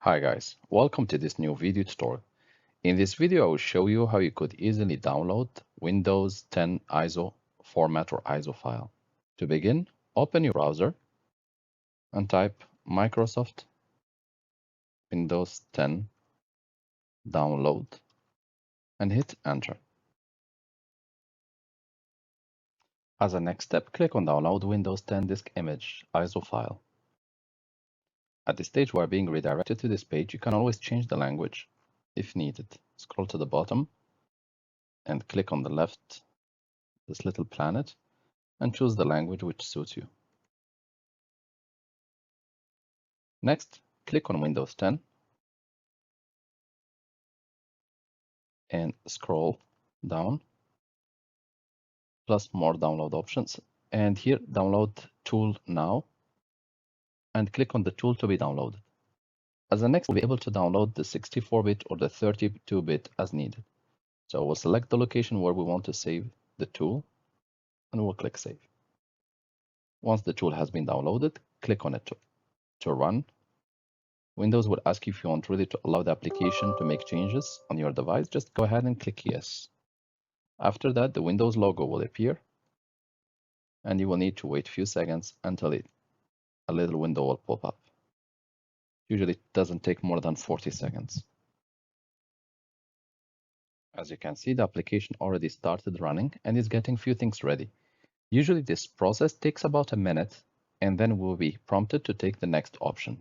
Hi guys, welcome to this new video tutorial. In this video I will show you how you could easily download Windows 10 ISO format or ISO file. To begin, open your browser and type Microsoft Windows 10 download and hit enter. As a next step, click on download Windows 10 disk image ISO file. At this stage we are being redirected to this page. You can always change the language if needed. Scroll to the bottom and click on the left, this little planet, and choose the language which suits you. Next, click on Windows 10 and scroll down, plus more download options. And here, download tool now, and click on the tool to be downloaded. As the next, we'll be able to download the 64-bit or the 32-bit as needed. So we'll select the location where we want to save the tool, and we'll click Save. Once the tool has been downloaded, click on it to run. Windows will ask you if you want really to allow the application to make changes on your device. Just go ahead and click Yes. After that, the Windows logo will appear, and you will need to wait a few seconds until a little window will pop up. Usually it doesn't take more than 40 seconds. As you can see, the application already started running and is getting few things ready. Usually this process takes about a minute, and then we'll be prompted to take the next option.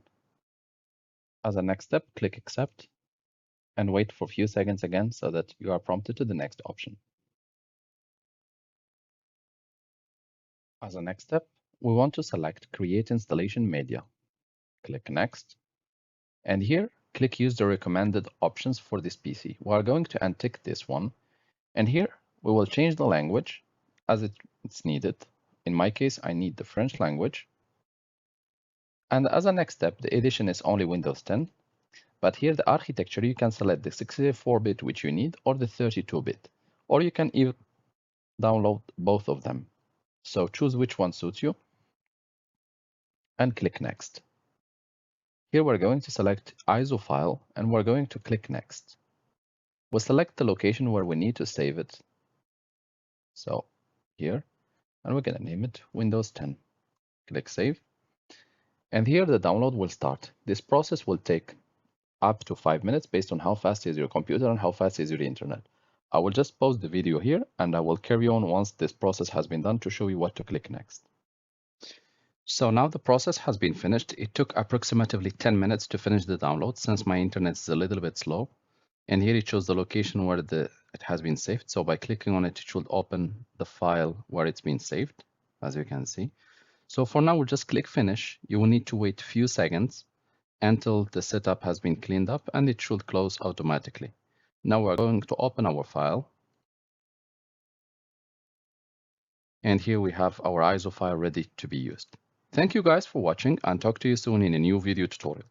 As a next step, click Accept and wait for a few seconds again so that you are prompted to the next option. As a next step, we want to select Create Installation Media. Click Next, and here click Use the recommended options for this PC. We are going to untick this one, and here we will change the language as it's needed. In my case, I need the French language. And as a next step, the edition is only Windows 10, but here the architecture, you can select the 64-bit which you need or the 32-bit, or you can even download both of them. So choose which one suits you and click Next. Here we're going to select ISO file and we're going to click Next. We'll select the location where we need to save it. So here, and we're going to name it Windows 10. Click Save. And here the download will start. This process will take up to 5 minutes based on how fast is your computer and how fast is your internet. I will just pause the video here and I will carry on once this process has been done to show you what to click next. So now the process has been finished. It took approximately 10 minutes to finish the download since my internet is a little bit slow. And here it shows the location where it has been saved. So by clicking on it, it should open the file where it's been saved, as you can see. So for now, we'll just click Finish. You will need to wait a few seconds until the setup has been cleaned up, and it should close automatically. Now we're going to open our file. And here we have our ISO file ready to be used. Thank you guys for watching, and talk to you soon in a new video tutorial.